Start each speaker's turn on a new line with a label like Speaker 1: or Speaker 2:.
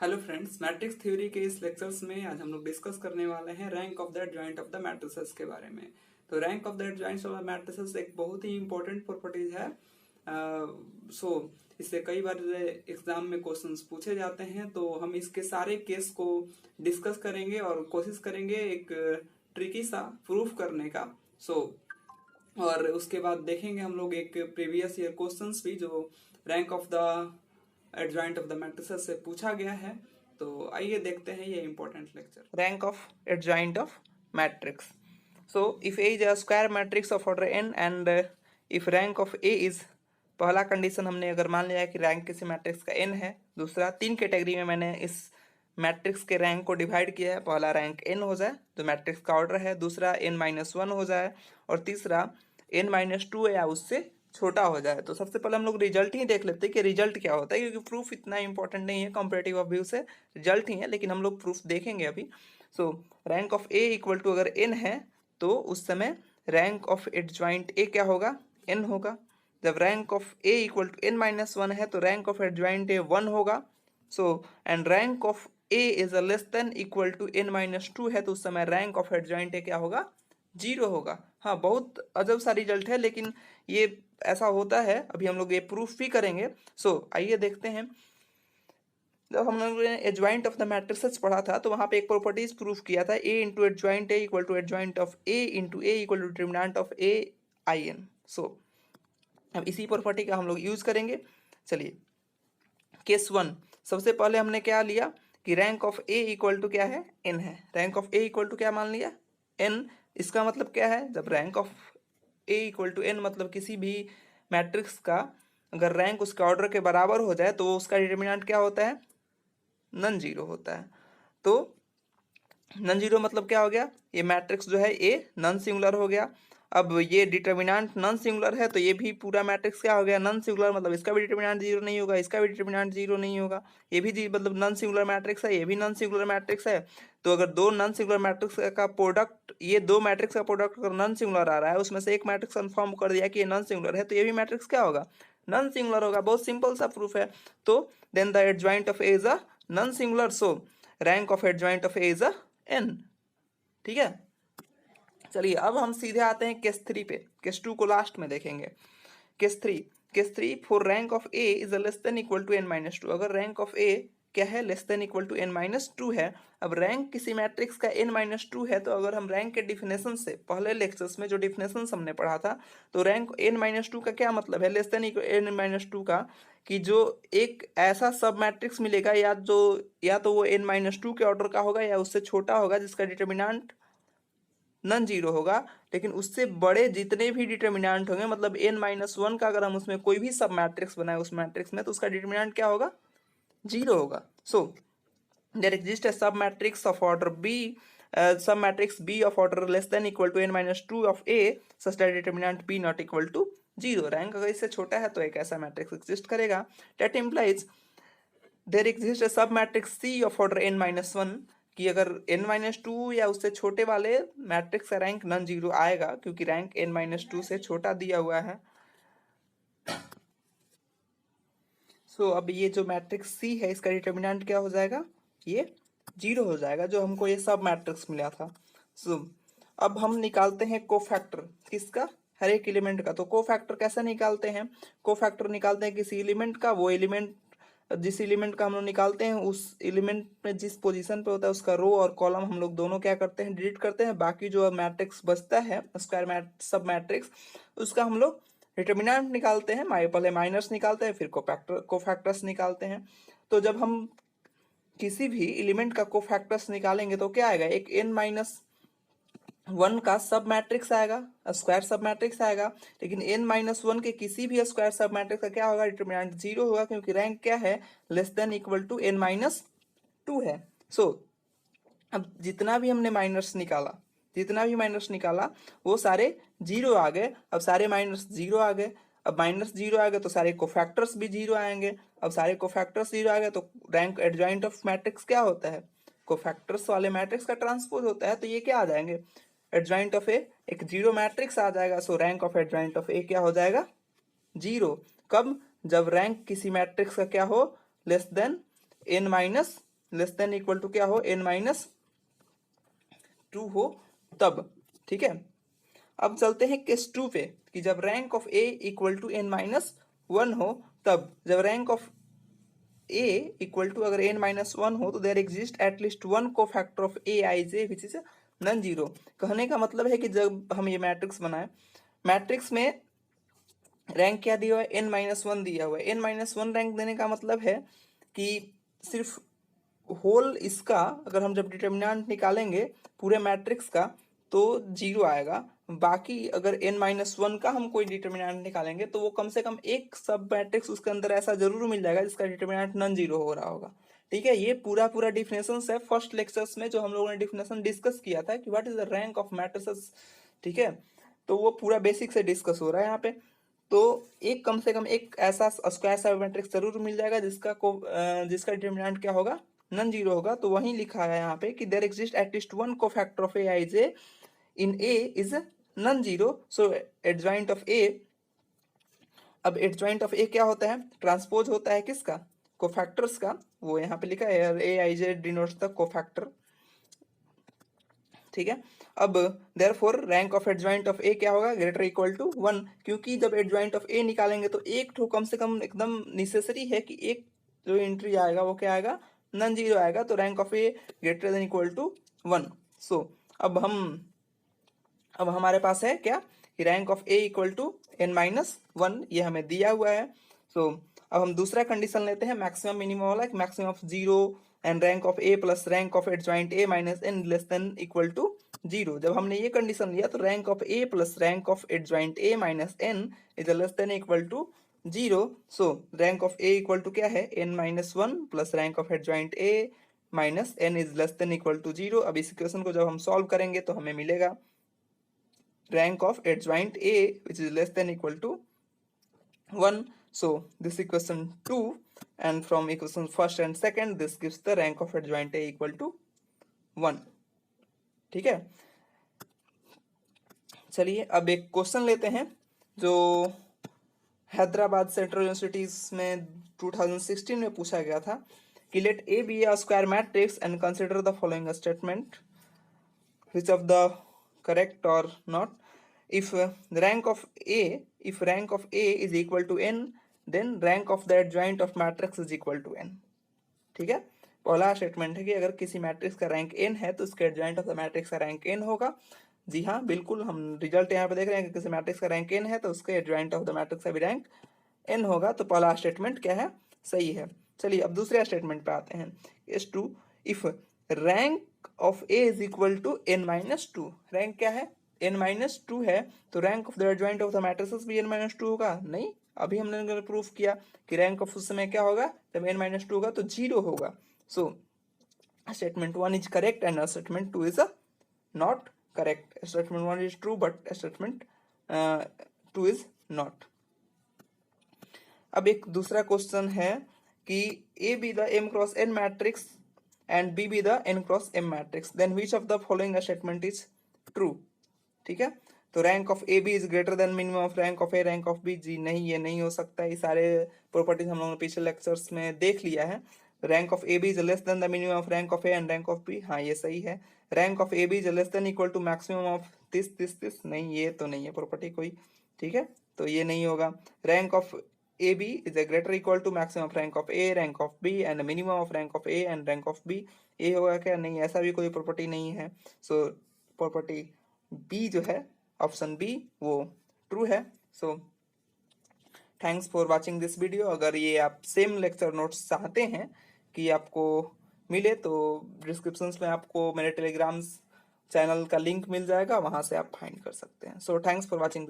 Speaker 1: Hello friends, matrix theory के इस lectures में आज हम लोग डिस्कस करने वाले हैं rank of the adjoint of the matrices के बारे में। तो rank of the adjoints of the matrices एक बहुत ही इंपॉर्टेंट प्रॉपर्टीज है। इससे कई बार एग्जाम में क्वेश्चंस पूछे जाते हैं, तो हम इसके सारे केस को डिस्कस करेंगे और कोशिश करेंगे एक ट्रिकी सा प्रूफ करने का। और उसके बाद देखेंगे हम लोग एक प्रीवियस ईयर क्वेश्चंस भी जो rank of the adjoint of the matrices से पूछा गया है। तो आइए देखते हैं ये important lecture.
Speaker 2: Rank of adjoint of matrix. So if A is a square matrix of order n and if rank of A is, पहला कंडीशन हमने अगर मान लिया कि रैंक किसी मैट्रिक्स का n है। दूसरा, तीन कैटेगरी में मैंने इस मैट्रिक्स के रैंक को डिवाइड किया है। पहला रैंक n हो जाए जो मैट्रिक्स का ऑर्डर है, दूसरा n-1 हो जाए और तीसरा n-2 या उससे छोटा हो जाए। तो सबसे पहले हम लोग रिजल्ट ही देख लेते हैं कि रिजल्ट क्या होता है, क्योंकि प्रूफ इतना इंपॉर्टेंट नहीं है कंपैरेटिव ऑफ व्यू से, रिजल्ट ही है, लेकिन हम लोग प्रूफ देखेंगे अभी। So rank of A equal to अगर n है तो उस समय रैंक ऑफ एडजॉइंट ए क्या होगा, n होगा। जब rank of A equal to n-1 है तो रैंक ऑफ एडजॉइंट ए 1 होगा। So and rank of A is less than equal to n-2 है तो उस समय रैंक ऑफ एडजॉइंट ए क्या होगा, 0 होगा। हाँ, बहुत अजब सा रिजल्ट है, लेकिन ये ऐसा होता है। अभी हम लोग ये प्रूफ भी करेंगे। आइए देखते हैं। जब हम लोग ने एडजॉइंट ऑफ द मैट्रिसेस पढ़ा था तो वहाँ पे एक प्रॉपर्टीज प्रूफ किया था, A into adjoint A equal to adjoint of A into A equal to determinant of A I N. अब इसी प्रॉपर्टी का हम लोग यूज करेंगे। चलिए, केस 1 सबसे पहले हमने क्या लिया कि rank of A equal to क्या है, n है। Rank of A equal to क्या मान लिया, n। इसका मतलब क्या है, जब rank of A equal to n मतलब किसी भी मैट्रिक्स का अगर रैंक उसके ऑर्डर के बराबर हो जाए तो उसका डिटर्मिनेंट क्या होता है, नॉन जीरो होता है। तो नॉन जीरो मतलब क्या हो गया, ये मैट्रिक्स जो है ए नॉन सिंगुलर हो गया। अब ये डिटर्मिनेंट नॉन सिंगुलर है तो ये भी पूरा मैट्रिक्स क्या हो गया, नॉन सिंगुलर, मतलब इसका भी डिटर्मिनेंट जीरो नहीं होगा, इसका भी डिटर्मिनेंट जीरो नहीं होगा। ये भी मतलब नॉन सिंगुलर मैट्रिक्स है, ये भी नॉन सिंगुलर मैट्रिक्स है। तो अगर दो नॉन सिंगुलर मैट्रिक्स का प्रोडक्ट, ये दो मैट्रिक्स का प्रोडक्ट अगर नॉन सिंगुलर आ रहा है, उसमें से एक मैट्रिक्स कन्फर्म कर दिया कि ये नॉन सिंगुलर है, तो ये भी मैट्रिक्स क्या होगा, नॉन सिंगुलर होगा। बहुत सिंपल सा प्रूफ है। तो then the adjoint of A is a non singular, so rank of adjoint of A is a n। ठीक है, चलिए अब हम सीधे आते हैं केस 3 पे। केस 2 को लास्ट में देखेंगे। Case 3 for rank of A is less than equal to n-2। अगर रैंक ऑफ ए क्या है, less than equal to n-2 है। अब रैंक किसी मैट्रिक्स का n-2 है तो अगर हम रैंक के डिफिनेशन से, पहले लेक्चर्स में जो डिफिनेशन हमने पढ़ा था, तो रैंक n-2 का क्या मतलब है, लेस देन n-2 का कि जो एक ऐसा सब मैट्रिक्स मिलेगा या तो वो n-2 के ऑर्डर का होगा या उससे छोटा होगा जिसका डिटर्मिनेंट नॉन जीरो होगा। लेकिन उससे बड़े जितने भी डिटर्मिनेंट होंगे, मतलब n-1 का अगर हम उसमें कोई भी सब मैट्रिक्स बनाए उस मैट्रिक्स में, तो उसका डिटर्मिनेंट क्या होगा, 0 होगा। So there exist a sub matrix of order B, sub matrix B of order less than equal to n-2 of A such that determinant B not equal to 0। Rank अगर इससे छोटा है तो एक ऐसा मैट्रिक्स एग्जिस्ट करेगा। That implies there exist a sub matrix C of order n-1 कि अगर n-2 या उससे छोटे वाले मैट्रिक्स का रैंक नॉन जीरो आएगा, क्योंकि रैंक n-2 से छोटा दिया हुआ है। अब ये जो मैट्रिक्स C है इसका डिटर्मिनेंट क्या हो जाएगा, ये 0 हो जाएगा, जो हमको ये सब मैट्रिक्स मिला था। अब हम निकालते हैं कोफैक्टर किसका, हर एक एलिमेंट का। तो कोफैक्टर कैसे निकालते हैं, कोफैक्टर निकालते हैं किसी एलिमेंट का, वो एलिमेंट जिस एलिमेंट का हम लोग निकालते हैं उस एलिमेंट में जिस पोजीशन पे होता है उसका रो और कॉलम हम लोग दोनों क्या करते हैं, डिलीट करते हैं। बाकी जो मैट्रिक्स बचता है स्क्वायर सब मैट्रिक्स, उसका हम लोग डिटर्मिनेंट निकालते हैं। पहले माइनस निकालते हैं, फिर कोफैक्टर्स निकालते हैं। तो जब हम किसी भी एलिमेंट का कोफैक्टर्स निकालेंगे तो क्या आएगा, एक n-1 का सब मैट्रिक्स आएगा, स्क्वायर सब मैट्रिक्स आएगा। लेकिन n-1 के किसी भी स्क्वायर सब मैट्रिक्स का क्या होगा, डिटर्मिनेंट 0 होगा, क्योंकि रैंक क्या है, less than equal to n-2 है। अब जितना भी हमने माइनस निकाला वो सारे 0 आ गए। अब सारे माइनस 0 आ गए, अब माइनस 0 आ गए तो सारे कोफैक्टर्स भी 0 आएंगे। अब सारे कोफैक्टर्स 0 आ गए तो रैंक एडजॉइंट ऑफ मैट्रिक्स क्या होता है, कोफैक्टर्स वाले मैट्रिक्स का ट्रांसपोज होता है। तो ये क्या आ जाएंगे, एडजॉइंट ऑफ ए एक 0 मैट्रिक्स आ जाएगा। So rank of adjoint of A क्या हो जाएगा, 0। कब, जब रैंक किसी मैट्रिक्स का क्या हो, less than n-2 less than equal to क्या हो, n-2 हो तब। ठीक है, अब चलते हैं केस 2 पे कि जब rank of A equal to n-1 हो तब। जब rank of A equal to अगर n-1 हो तो there exist at least one cofactor of A I J which is non zero. कहने का मतलब है कि जब हम ये मैट्रिक्स बनाए, मैट्रिक्स में रैंक क्या दिया हुआ है, n-1 दिया हुआ है। n-1 रैंक देने का मतलब है कि सिर्फ होल इसका अगर हम जब डिटर्मिनेंट निकालेंगे पूरे मैट्रिक्स का तो 0 आएगा। बाकी अगर n-1 का हम कोई डिटर्मिनेंट निकालेंगे तो वो कम से कम एक सब मैट्रिक्स उसके अंदर ऐसा जरूर मिल जाएगा जिसका डिटर्मिनेंट नॉन जीरो हो रहा होगा। ठीक है, ये पूरा डिफिनेशन है फर्स्ट लेक्चर्स में जो हम लोगों ने डिफिनेशन डिस्कस किया था कि what is the rank of matrices. ठीक है, तो वो पूरा बेसिक से डिस्कस हो रहा है यहाँ पे। तो एक कम से कम एक ऐसा स्क्वायर सब मैट्रिक्स जरूर मिल जाएगा जिसका डिटर्मिनेंट क्या होगा, नॉन जीरो होगा। तो वही लिखा है यहाँ पे कि there exist at least one cofactor of A I J in A is non zero, so adjoint of A. अब एडजॉइंट ऑफ ए क्या होता है, ट्रांसपोज होता है किसका, कोफैक्टर्स का। वो यहाँ पे लिखा है A I J denotes the cofactor. ठीक है, अब therefore rank of adjoint of A क्या होगा, ग्रेटर इक्वल टू 1, क्योंकि जब एडजॉइंट ऑफ ए निकालेंगे तो एक ठो कम से कम एकदम नेसेसरी है कि एक जो एंट्री आएगा वो क्या आएगा, नॉन जीरो आएगा। तो rank of A greater than equal to 1। So अब हमारे पास है क्या कि rank of A equal to n-1, ये हमें दिया हुआ है। सो अब हम दूसरा कंडीशन लेते हैं मैक्सिमम मिनिमम वाला, maximum of 0 and rank of A plus rank of adjoint A minus n less than equal to 0। जब हमने ये कंडीशन लिया तो rank of A plus rank of adjoint A minus n is less than equal to 0। So rank of A equal to क्या है, n-1 plus rank of adjoint A minus n is less than equal to 0। अब इस equation को जब हम solve करेंगे तो हमें मिलेगा rank of adjoint A which is less than equal to 1. So this equation 2, and from equation first and second this gives the rank of adjoint A equal to 1. ठीक है, चलिए अब एक क्वेश्चन लेते हैं जो हैदराबाद सेंट्रल यूनिवर्सिटीज में 2016 में पूछा गया था कि let A B a square matrix and consider the following statement which of the correct or not. If rank of A is equal to n, then rank of the adjoint of matrix is equal to n. ठीक है, पहला statement है कि अगर किसी matrix का rank n है तो उसके एडजॉइंट ऑफ द मैट्रिक्स का रैंक n होगा। जी हाँ, बिल्कुल, हम रिजल्ट यहाँ पे देख रहे हैं कि किसी मैट्रिक्स का रैंक n है तो उसके एडजॉइंट ऑफ द मैट्रिक्स का भी रैंक n होगा। तो पहला स्टेटमेंट क्या है, सही है। चलिए अब दूसरे स्टेटमेंट पे आते हैं। S2, if rank of A is equal to n-2, rank क्या है, n-2 है, तो rank of the adjoint of the matrices भी n-2 होगा। नहीं, अभी हमने प्रूफ किया कि रैंक ऑफ उस समय क्या होगा, जब n-2 होगा तो 0 होगा। So statement 1 is correct and statement 2 is not correct. Statement 1 is true but statement 2 is not. अब एक दूसरा क्वेश्चन है कि A be the m cross n matrix and B be the n cross m matrix, then which of the following statement is true। ठीक है, तो rank of A B is greater than minimum of rank of A rank of B. जी नहीं, ये नहीं हो सकता। ये सारे प्रॉपर्टीज हम लोगों ने पिछले लेक्चर्स में देख लिया है। Rank of A B is less than the minimum of rank of A and rank of B, हाँ ये सही है। Rank of A B is less than equal to maximum of this, नहीं ये तो नहीं है प्रॉपर्टी कोई। ठीक है, तो ये नहीं होगा। Rank of A B is a greater equal to maximum of rank of A, rank of B and minimum of rank of A and rank of B, ये होगा क्या, नहीं, ऐसा भी कोई प्रॉपर्टी नहीं है। सो प्रॉपर्टी बी जो है, ऑप्शन बी, वो ट्रू है। So thanks for watching this video. अगर ये आप सेम लेक्चर नोट्स चाहते हैं कि आपको मिले तो डिस्क्रिप्शन में आपको मेरे टेलीग्राम चैनल का लिंक मिल जाएगा, वहां से आप फाइंड कर सकते हैं। So thanks for watching this.